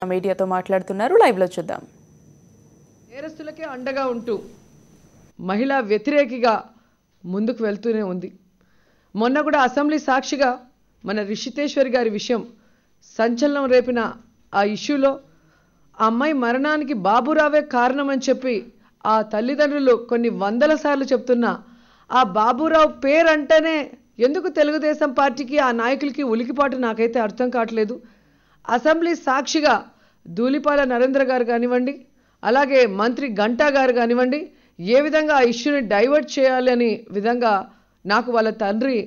మీడియాతో మాట్లాడుతున్నారు. లైవ్ లో చూద్దాం. నేరస్తులకే అండగా ఉంటూ మహిళా వ్యతిరేకిగా ముందుకు వెళ్తూనే ఉంది. మొన్న కూడా అసెంబ్లీ సాక్షిగా మన రిషితేశ్వరి గారి విషయం సంచలనం రేపిన ఆ ఇష్యూలో ఆ అమ్మాయి మరణానికి బాబురావే కారణం అని చెప్పి ఆ తల్లిదండ్రులు కొన్ని వందల సార్లు చెప్తున్నా ఆ బాబురావు పేరు అంటేనే ఎందుకు తెలుగుదేశం పార్టీకి ఆ నాయకులకి ఉలికిపాటు నాకైతే అర్థం కావట్లేదు. అసెంబ్లీ సాక్షిగా ధూళిపాల నరేంద్ర గారు కానివ్వండి, అలాగే మంత్రి గంటా గారు కానివ్వండి, ఏ విధంగా ఆ ఇష్యూని డైవర్ట్ చేయాలి అని విధంగా నాకు వాళ్ళ తండ్రి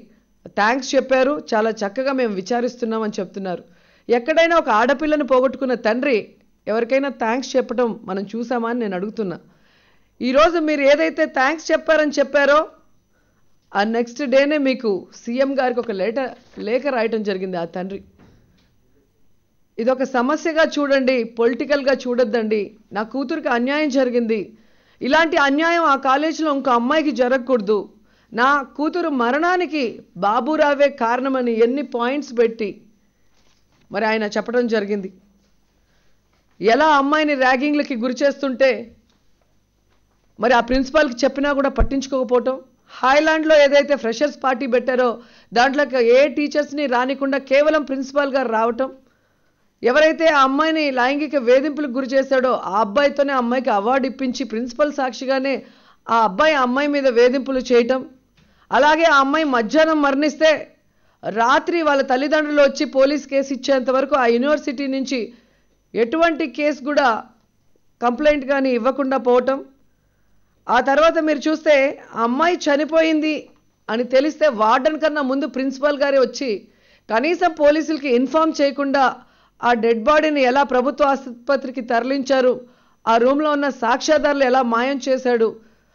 థ్యాంక్స్ చెప్పారు. చాలా చక్కగా మేము విచారిస్తున్నామని చెప్తున్నారు. ఎక్కడైనా ఒక ఆడపిల్లను పోగొట్టుకున్న తండ్రి ఎవరికైనా థ్యాంక్స్ చెప్పడం మనం చూసామా అని నేను అడుగుతున్నా. ఈరోజు మీరు ఏదైతే థ్యాంక్స్ చెప్పారని చెప్పారో ఆ నెక్స్ట్ డేనే మీకు సీఎం గారికి ఒక లేఖ రాయటం జరిగింది ఆ తండ్రి. ఇదొక సమస్యగా చూడండి, పొలిటికల్గా చూడొద్దండి. నా కూతురికి అన్యాయం జరిగింది, ఇలాంటి అన్యాయం ఆ కాలేజీలో ఇంకో అమ్మాయికి జరగకూడదు, నా కూతురు మరణానికి బాబురావే కారణమని ఎన్ని పాయింట్స్ పెట్టి మరి ఆయన చెప్పడం జరిగింది. ఎలా అమ్మాయిని ర్యాగింగ్లకి గురి చేస్తుంటే మరి ఆ ప్రిన్సిపాల్కి చెప్పినా కూడా పట్టించుకోకపోవటం, హాయ్లాండ్లో ఏదైతే ఫ్రెషర్స్ పార్టీ పెట్టారో దాంట్లోకి ఏ టీచర్స్ని రానికుండా కేవలం ప్రిన్సిపాల్ గారు రావటం, ఎవరైతే ఆ అమ్మాయిని లైంగిక వేధింపులకు గురి చేశాడో ఆ అబ్బాయితోనే ఆ అమ్మాయికి అవార్డు ఇప్పించి ప్రిన్సిపల్ సాక్షిగానే ఆ అమ్మాయి మీద వేధింపులు చేయటం, అలాగే ఆ అమ్మాయి మధ్యాహ్నం మరణిస్తే రాత్రి వాళ్ళ తల్లిదండ్రులు వచ్చి పోలీస్ కేసు ఇచ్చేంత వరకు ఆ యూనివర్సిటీ నుంచి ఎటువంటి కేసు కూడా కంప్లైంట్ కానీ ఇవ్వకుండా పోవటం. ఆ తర్వాత మీరు చూస్తే ఆ అమ్మాయి చనిపోయింది అని తెలిస్తే వార్డెన్ కన్నా ముందు ప్రిన్సిపల్ గారే వచ్చి కనీసం పోలీసులకి ఇన్ఫార్మ్ చేయకుండా ఆ డెడ్ బాడీని ఎలా ప్రభుత్వ ఆసుపత్రికి తరలించారు, ఆ రూమ్లో ఉన్న సాక్ష్యాధారాలు ఎలా మాయం చేశాడు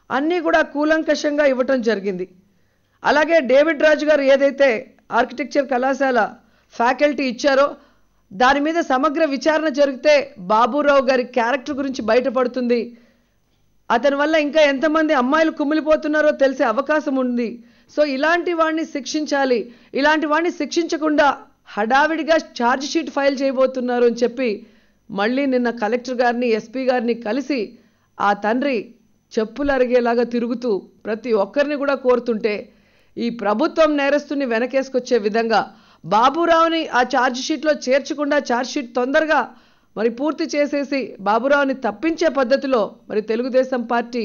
అన్నీ కూడా కూలంకషంగా ఇవ్వటం జరిగింది. అలాగే డేవిడ్ రాజు గారు ఏదైతే ఆర్కిటెక్చర్ కళాశాల ఫ్యాకల్టీ ఇచ్చారో దాని మీద సమగ్ర విచారణ జరిగితే బాబురావు గారి క్యారెక్టర్ గురించి బయటపడుతుంది. అతని వల్ల ఇంకా ఎంతమంది అమ్మాయిలు కుమిలిపోతున్నారో తెలిసే అవకాశం ఉంది. సో ఇలాంటి వాడిని శిక్షించాలి, ఇలాంటి వాడిని శిక్షించకుండా హడావిడిగా ఛార్జ్ షీట్ ఫైల్ చేయబోతున్నారు అని చెప్పి మళ్ళీ నిన్న కలెక్టర్ గారిని ఎస్పీ గారిని కలిసి ఆ తండ్రి చెప్పులు అరిగేలాగా తిరుగుతూ ప్రతి ఒక్కరిని కూడా కోరుతుంటే ఈ ప్రభుత్వం నేరస్తుని వెనకేసుకొచ్చే విధంగా బాబురావుని ఆ ఛార్జ్ షీట్లో చేర్చకుండా ఛార్జ్ షీట్ తొందరగా మరి పూర్తి చేసేసి బాబురావుని తప్పించే పద్ధతిలో మరి తెలుగుదేశం పార్టీ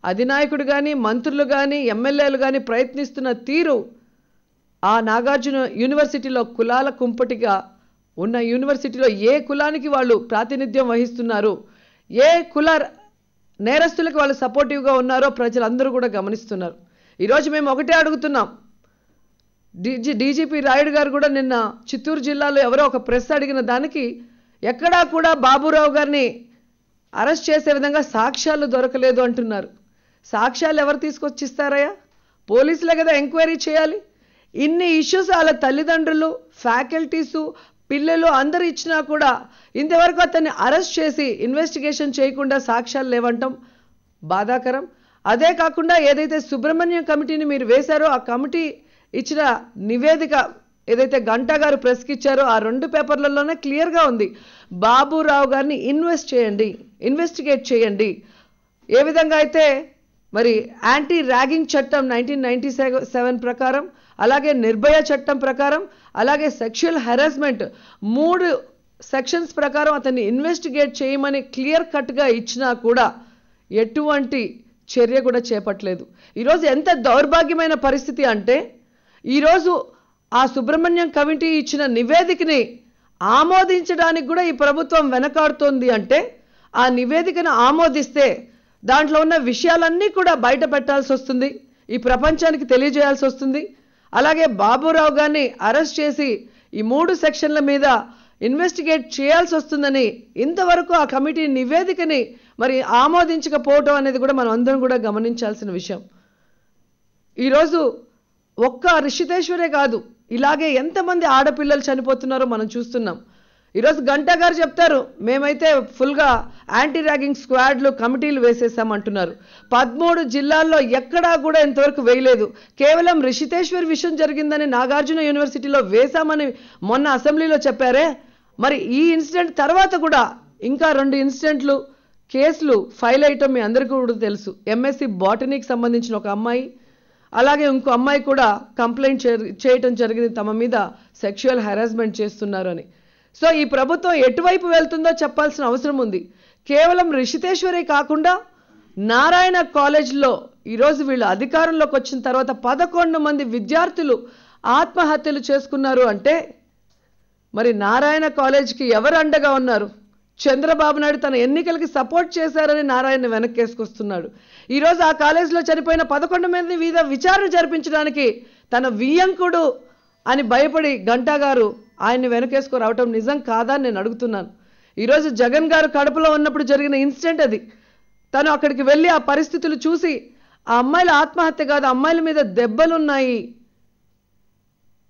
అధినాయకుడు కానీ మంత్రులు కానీ ఎమ్మెల్యేలు కానీ ప్రయత్నిస్తున్న తీరు ఆ నాగార్జున యూనివర్సిటీలో కులాల కుంపటిగా ఉన్న యూనివర్సిటీలో ఏ కులానికి వాళ్ళు ప్రాతినిధ్యం వహిస్తున్నారు, ఏ కుల నేరస్తులకు వాళ్ళు సపోర్టివ్గా ఉన్నారో ప్రజలందరూ కూడా గమనిస్తున్నారు. ఈరోజు మేము ఒకటే అడుగుతున్నాం. డీజీపీ రాయుడు గారు కూడా నిన్న చిత్తూరు జిల్లాలో ఎవరో ఒక ప్రెస్ అడిగిన దానికి ఎక్కడా కూడా బాబురావు గారిని అరెస్ట్ చేసే విధంగా సాక్ష్యాలు దొరకలేదు అంటున్నారు. సాక్ష్యాలు ఎవరు తీసుకొచ్చిస్తారయ్యా? పోలీసులే కదా ఎంక్వైరీ చేయాలి. ఇన్ని ఇష్యూస్ వాళ్ళ తల్లిదండ్రులు, ఫ్యాకల్టీసు, పిల్లలు అందరూ ఇచ్చినా కూడా ఇంతవరకు అతన్ని అరెస్ట్ చేసి ఇన్వెస్టిగేషన్ చేయకుండా సాక్ష్యాలు లేవంటాం బాధాకరం. అదే కాకుండా ఏదైతే సుబ్రహ్మణ్యం కమిటీని మీరు వేశారో ఆ కమిటీ ఇచ్చిన నివేదిక ఏదైతే గంటా గారు ప్రెస్కి ఇచ్చారో ఆ 2 పేపర్లలోనే క్లియర్గా ఉంది. బాబురావు గారిని ఇన్వెస్టిగేట్ చేయండి. ఏ విధంగా అయితే మరి యాంటీ ర్యాగింగ్ చట్టం 1997 ప్రకారం, అలాగే నిర్భయ చట్టం ప్రకారం, అలాగే సెక్షువల్ హెరాస్మెంట్ 3 సెక్షన్స్ ప్రకారం అతన్ని ఇన్వెస్టిగేట్ చేయమని క్లియర్ కట్గా ఇచ్చినా కూడా ఎటువంటి చర్య కూడా చేపట్టలేదు. ఈరోజు ఎంత దౌర్భాగ్యమైన పరిస్థితి అంటే ఈరోజు ఆ సుబ్రహ్మణ్యం కమిటీ ఇచ్చిన నివేదికని ఆమోదించడానికి కూడా ఈ ప్రభుత్వం వెనకాడుతోంది. అంటే ఆ నివేదికను ఆమోదిస్తే దాంట్లో ఉన్న విషయాలన్నీ కూడా బయట పెట్టాల్సి వస్తుంది, ఈ ప్రపంచానికి తెలియజేయాల్సి వస్తుంది. అలాగే బాబురావు గారిని అరెస్ట్ చేసి ఈ 3 సెక్షన్ల మీద ఇన్వెస్టిగేట్ చేయాల్సి వస్తుందని ఇంతవరకు ఆ కమిటీ నివేదికని మరి ఆమోదించకపోవటం అనేది కూడా మనం అందరం కూడా గమనించాల్సిన విషయం. ఈరోజు ఒక్క రిషితేశ్వరే కాదు, ఇలాగే ఎంతమంది ఆడపిల్లలు చనిపోతున్నారో మనం చూస్తున్నాం. ఈరోజు గంటా గారు చెప్తారు మేమైతే ఫుల్గా యాంటీ ర్యాగింగ్ స్క్వాడ్లు కమిటీలు వేసేసామంటున్నారు. 13 జిల్లాల్లో ఎక్కడా కూడా ఇంతవరకు వేయలేదు. కేవలం రిషితేశ్వర్ విషయం జరిగిందని నాగార్జున యూనివర్సిటీలో వేశామని మొన్న అసెంబ్లీలో చెప్పారే, మరి ఈ ఇన్సిడెంట్ తర్వాత కూడా ఇంకా 2 ఇన్సిడెంట్లు కేసులు ఫైల్ అయ్యటం మీ అందరికీ కూడా తెలుసు. ఎంఎస్సి బాటనీకి సంబంధించిన ఒక అమ్మాయి, అలాగే ఇంకో అమ్మాయి కూడా కంప్లైంట్ చేయటం జరిగింది తమ మీద సెక్షువల్ హెరాస్మెంట్ చేస్తున్నారు అని. సో ఈ ప్రభుత్వం ఎటువైపు వెళ్తుందో చెప్పాల్సిన అవసరం ఉంది. కేవలం రిషితేశ్వరి కాకుండా నారాయణ కాలేజ్లో ఈరోజు వీళ్ళు అధికారంలోకి వచ్చిన తర్వాత 11 మంది విద్యార్థులు ఆత్మహత్యలు చేసుకున్నారు అంటే మరి నారాయణ కాలేజ్కి ఎవరు అండగా ఉన్నారు? చంద్రబాబు నాయుడు తన ఎన్నికలకి సపోర్ట్ చేశారని నారాయణ వెనక్కేసుకొస్తున్నాడు. ఈరోజు ఆ కాలేజీలో చనిపోయిన 11 మంది మీద విచారణ జరిపించడానికి తన వియ్యంకుడు అని భయపడి గంటా గారు ఆయన్ని వెనకేసుకు రావటం నిజం కాదా అని నేను అడుగుతున్నాను. ఈరోజు జగన్ గారు కడపలో ఉన్నప్పుడు జరిగిన ఇన్సిడెంట్ అది. తను అక్కడికి వెళ్ళి ఆ పరిస్థితులు చూసి ఆ అమ్మాయిల ఆత్మహత్య కాదు, అమ్మాయిల మీద దెబ్బలున్నాయి,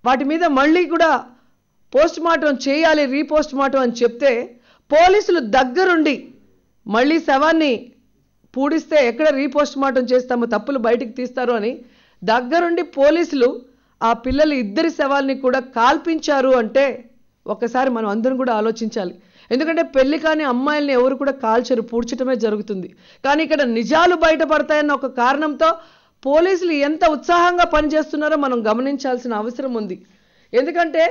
వాటి మీద మళ్ళీ కూడా పోస్ట్ మార్టం చేయాలి, రీపోస్ట్ మార్టం అని చెప్తే పోలీసులు దగ్గరుండి మళ్ళీ శవాన్ని పూడిస్తే ఎక్కడ రీపోస్ట్ మార్టం చేస్తామో తప్పులు బయటికి తీస్తారు అని దగ్గరుండి పోలీసులు ఆ పిల్లల ఇద్దరి శవాల్ని కూడా కాల్పించారు అంటే ఒకసారి మనం అందరం కూడా ఆలోచించాలి. ఎందుకంటే పెళ్లి కాని అమ్మాయిల్ని ఎవరు కూడా కాల్చరు, పూడ్చటమే జరుగుతుంది. కానీ ఇక్కడ నిజాలు బయటపడతాయన్న ఒక కారణంతో పోలీసులు ఎంత ఉత్సాహంగా పనిచేస్తున్నారో మనం గమనించాల్సిన అవసరం ఉంది. ఎందుకంటే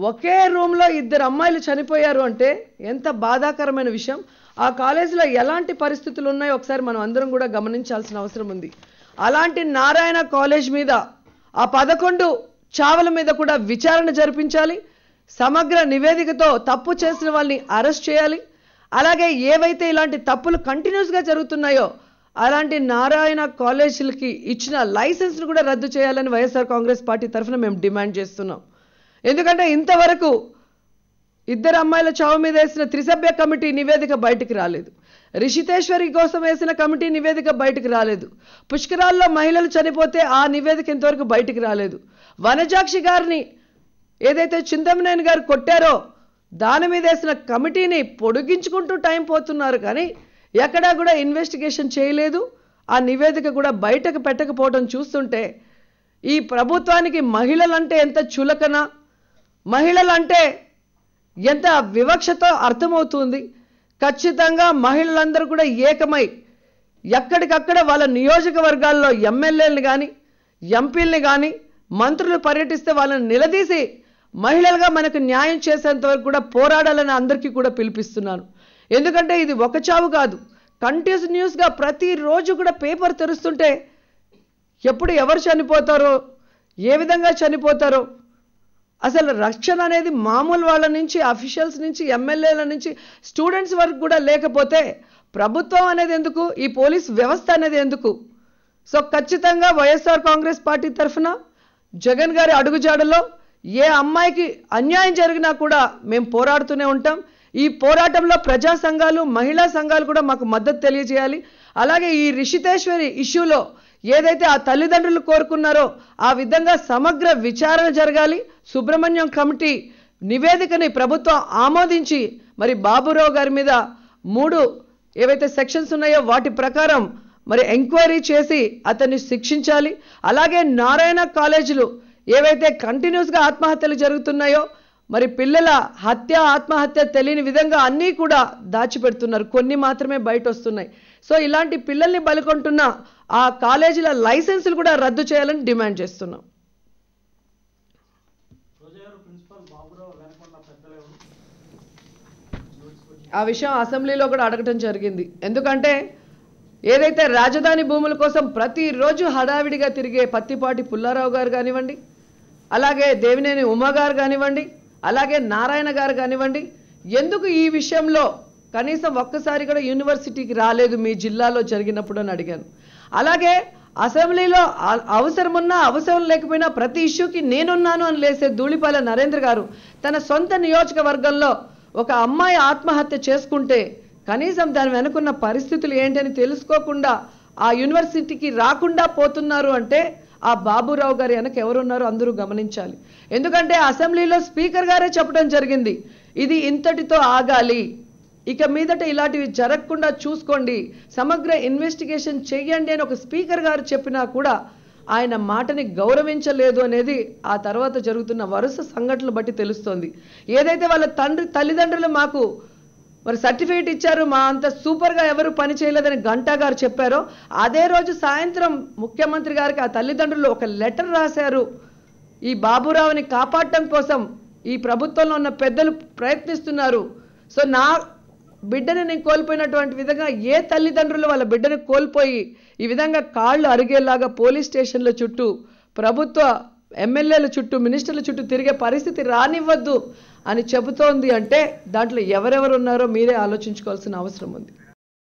ఒకే రూమ్లో 2 అమ్మాయిలు చనిపోయారు అంటే ఎంత బాధాకరమైన విషయం. ఆ కాలేజీలో ఎలాంటి పరిస్థితులు ఉన్నాయో ఒకసారి మనం అందరం కూడా గమనించాల్సిన అవసరం ఉంది. అలాంటి నారాయణ కాలేజ్ మీద ఆ 11 చావల మీద కూడా విచారణ జరిపించాలి. సమగ్ర నివేదికతో తప్పు చేసిన వాళ్ళని అరెస్ట్ చేయాలి. అలాగే ఏవైతే ఇలాంటి తప్పులు కంటిన్యూస్గా జరుగుతున్నాయో అలాంటి నారాయణ కాలేజీలకి ఇచ్చిన లైసెన్స్ను కూడా రద్దు చేయాలని వైఎస్ఆర్ కాంగ్రెస్ పార్టీ తరఫున మేము డిమాండ్ చేస్తున్నాం. ఎందుకంటే ఇంతవరకు 2 అమ్మాయిల చావు మీద వేసిన త్రిసభ్య కమిటీ నివేదిక బయటికి రాలేదు. రిషితేశ్వరి కోసం వేసిన కమిటీ నివేదిక బయటికి రాలేదు. పుష్కరాల్లో మహిళలు చనిపోతే ఆ నివేదిక ఇంతవరకు బయటికి రాలేదు. వనజాక్షి గారిని ఏదైతే చింతమనేని గారు కొట్టారో దాని మీద వేసిన కమిటీని పొడిగించుకుంటూ టైం పోతున్నారు, కానీ ఎక్కడా కూడా ఇన్వెస్టిగేషన్ చేయలేదు. ఆ నివేదిక కూడా బయటకు పెట్టకపోవడం చూస్తుంటే ఈ ప్రభుత్వానికి మహిళలంటే ఎంత చులకన, మహిళలంటే ఎంత వివక్షతో అర్థమవుతుంది. ఖచ్చితంగా మహిళలందరూ కూడా ఏకమై ఎక్కడికక్కడ వాళ్ళ నియోజకవర్గాల్లో ఎమ్మెల్యేలను కానీ ఎంపీలని కానీ మంత్రులు పర్యటిస్తే వాళ్ళని నిలదీసి మహిళలుగా మనకు న్యాయం చేసేంత వరకు కూడా పోరాడాలని అందరికీ కూడా పిలిపిస్తున్నాను. ఎందుకంటే ఇది ఒక చావు కాదు, కంటిన్యూస్గా ప్రతిరోజు కూడా పేపర్ తెరుస్తుంటే ఎప్పుడు ఎవరు చనిపోతారో, ఏ విధంగా చనిపోతారో, అసలు రక్షణ అనేది మామూలు వాళ్ళ నుంచి, అఫీషియల్స్ నుంచి, ఎమ్మెల్యేల నుంచి, స్టూడెంట్స్ వరకు కూడా లేకపోతే ప్రభుత్వం అనేది ఎందుకు, ఈ పోలీస్ వ్యవస్థ అనేది ఎందుకు? సో ఖచ్చితంగా వైఎస్ఆర్ కాంగ్రెస్ పార్టీ తరఫున జగన్ గారి అడుగుజాడలో ఏ అమ్మాయికి అన్యాయం జరిగినా కూడా మేము పోరాడుతూనే ఉంటాం. ఈ పోరాటంలో ప్రజా సంఘాలు, మహిళా సంఘాలు కూడా మాకు మద్దతు తెలియజేయాలి. అలాగే ఈ రిషితేశ్వరి ఇష్యూలో ఏదైతే ఆ తల్లిదండ్రులు కోరుకున్నారో ఆ విధంగా సమగ్ర విచారణ జరగాలి. సుబ్రహ్మణ్యం కమిటీ నివేదికని ప్రభుత్వం ఆమోదించి మరి బాబురావు గారి మీద 3 ఏవైతే సెక్షన్స్ ఉన్నాయో వాటి ప్రకారం మరి ఎంక్వైరీ చేసి అతన్ని శిక్షించాలి. అలాగే నారాయణ కాలేజీలు ఏవైతే కంటిన్యూస్గా ఆత్మహత్యలు జరుగుతున్నాయో మరి పిల్లల హత్య, ఆత్మహత్య తెలియని విధంగా అన్నీ కూడా దాచిపెడుతున్నారు, కొన్ని మాత్రమే బయట వస్తున్నాయి. సో ఇలాంటి పిల్లల్ని బలికొంటున్న ఆ కాలేజీల లైసెన్సులు కూడా రద్దు చేయాలని డిమాండ్ చేస్తున్నాం. ఆ విషయం అసెంబ్లీలో కూడా అడగటం జరిగింది. ఎందుకంటే ఏదైతే రాజధాని భూముల కోసం ప్రతిరోజు హడావిడిగా తిరిగే పత్తిపాటి పుల్లారావు గారు కానివ్వండి, అలాగే దేవినేని ఉమా గారు కానివ్వండి, అలాగే నారాయణ గారు కానివ్వండి, ఎందుకు ఈ విషయంలో కనీసం ఒక్కసారి కూడా యూనివర్సిటీకి రాలేదు మీ జిల్లాలో జరిగినప్పుడు అని అడిగాను. అలాగే అసెంబ్లీలో అవసరమున్నా అవసరం లేకపోయినా ప్రతి ఇష్యూకి నేనున్నాను అని లేసే ధూళిపాల నరేంద్ర గారు తన సొంత నియోజకవర్గంలో ఒక అమ్మాయి ఆత్మహత్య చేసుకుంటే కనీసం దాని వెనుకున్న పరిస్థితులు ఏంటని తెలుసుకోకుండా ఆ యూనివర్సిటీకి రాకుండా పోతున్నారు అంటే ఆ బాబురావు గారు వెనక ఎవరున్నారో అందరూ గమనించాలి. ఎందుకంటే అసెంబ్లీలో స్పీకర్ గారే చెప్పడం జరిగింది, ఇది ఇంతటితో ఆగాలి, ఇక మీదట ఇలాంటివి జరగకుండా చూసుకోండి, సమగ్ర ఇన్వెస్టిగేషన్ చేయండి అని ఒక స్పీకర్ గారు చెప్పినా కూడా ఆయన మాటని గౌరవించలేదు అనేది ఆ తర్వాత జరుగుతున్న వరుస సంఘటనలు బట్టి తెలుస్తోంది. ఏదైతే వాళ్ళ తల్లిదండ్రులు మాకు మరి సర్టిఫికేట్ ఇచ్చారు, మా అంత సూపర్గా ఎవరు పని చేయలేదని గంటా గారు చెప్పారో, అదే రోజు సాయంత్రం ముఖ్యమంత్రి గారికి ఆ తల్లిదండ్రులు ఒక లెటర్ రాశారు. ఈ బాబురావుని కాపాడటం కోసం ఈ ప్రభుత్వంలో ఉన్న పెద్దలు ప్రయత్నిస్తున్నారు. సో నా బిడ్డని నేను కోల్పోయినటువంటి విధంగా ఏ తల్లిదండ్రులు వాళ్ళ బిడ్డని కోల్పోయి ఈ విధంగా కాళ్ళు అరిగేలాగా పోలీస్ స్టేషన్ల చుట్టూ, ప్రభుత్వ ఎమ్మెల్యేల చుట్టూ, మినిస్టర్ల చుట్టూ తిరిగే పరిస్థితి రానివ్వద్దు అని చెబుతోంది అంటే దాంట్లో ఎవరెవరు ఉన్నారో మీరే ఆలోచించుకోవాల్సిన అవసరం ఉంది.